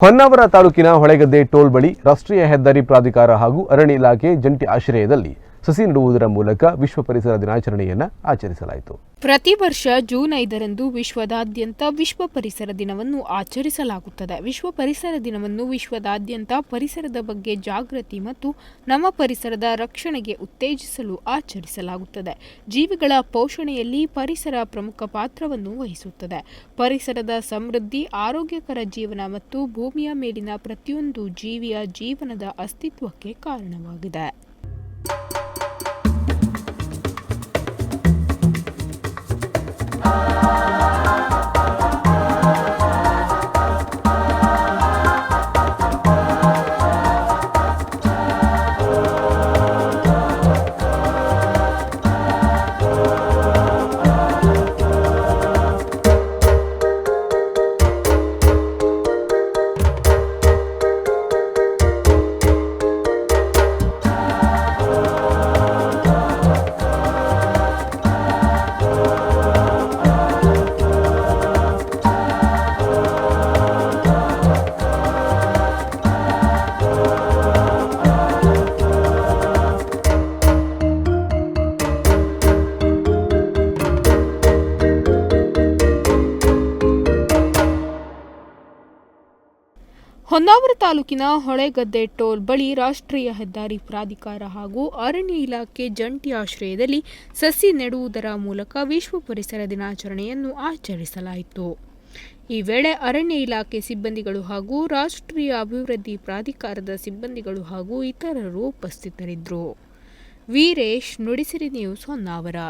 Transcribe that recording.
ಹೊನ್ನಾವರ ತಾಲೂಕಿನ ಹೊಳೆಗದ್ದೆ ಟೋಲ್ ಬಳಿ ರಾಷ್ಟ್ರೀಯ ಹೆದ್ದಾರಿ ಪ್ರಾಧಿಕಾರ ಹಾಗೂ ಅರಣ್ಯ ಇಲಾಖೆ ಜಂಟಿ ಆಶ್ರಯದಲ್ಲಿ ಸಸಿ ನೆಡುವುದರ ಮೂಲಕ ವಿಶ್ವ ಪರಿಸರ ದಿನಾಚರಣೆಯನ್ನು ಆಚರಿಸಲಾಯಿತು. ಪ್ರತಿ ವರ್ಷ ಜೂನ್ 5ರಂದು ವಿಶ್ವದಾದ್ಯಂತ ವಿಶ್ವ ಪರಿಸರ ದಿನವನ್ನು ಆಚರಿಸಲಾಗುತ್ತದೆ. ವಿಶ್ವ ಪರಿಸರ ದಿನವನ್ನು ವಿಶ್ವದಾದ್ಯಂತ ಪರಿಸರದ ಬಗ್ಗೆ ಜಾಗೃತಿ ಮತ್ತು ನಮ್ಮ ಪರಿಸರದ ರಕ್ಷಣೆಗೆ ಉತ್ತೇಜಿಸಲು ಆಚರಿಸಲಾಗುತ್ತದೆ. ಜೀವಿಗಳ ಪೋಷಣೆಯಲ್ಲಿ ಪರಿಸರ ಪ್ರಮುಖ ಪಾತ್ರವನ್ನು ವಹಿಸುತ್ತದೆ. ಪರಿಸರದ ಸಮೃದ್ಧಿ, ಆರೋಗ್ಯಕರ ಜೀವನ ಮತ್ತು ಭೂಮಿಯ ಮೇಲಿನ ಪ್ರತಿಯೊಂದು ಜೀವಿಯ ಜೀವನದ ಅಸ್ತಿತ್ವಕ್ಕೆ ಕಾರಣವಾಗಿದೆ. ಹೊನ್ನಾವರ ತಾಲೂಕಿನ ಹೊಳೆಗದ್ದೆ ಟೋಲ್ ಬಳಿ ರಾಷ್ಟ್ರೀಯ ಹೆದ್ದಾರಿ ಪ್ರಾಧಿಕಾರ ಹಾಗೂ ಅರಣ್ಯ ಇಲಾಖೆ ಜಂಟಿ ಆಶ್ರಯದಲ್ಲಿ ಸಸಿ ನೆಡುವುದರ ಮೂಲಕ ವಿಶ್ವ ಪರಿಸರ ದಿನಾಚರಣೆಯನ್ನು ಆಚರಿಸಲಾಯಿತು. ಈ ವೇಳೆ ಅರಣ್ಯ ಇಲಾಖೆ ಸಿಬ್ಬಂದಿಗಳು ಹಾಗೂ ರಾಷ್ಟ್ರೀಯ ಅಭಿವೃದ್ಧಿ ಪ್ರಾಧಿಕಾರದ ಸಿಬ್ಬಂದಿಗಳು ಹಾಗೂ ಇತರರು ಉಪಸ್ಥಿತರಿದ್ದರು. ವೀರೇಶ್, ನುಡಿಸಿರಿ ನ್ಯೂಸ್, ಹೊನ್ನಾವರ.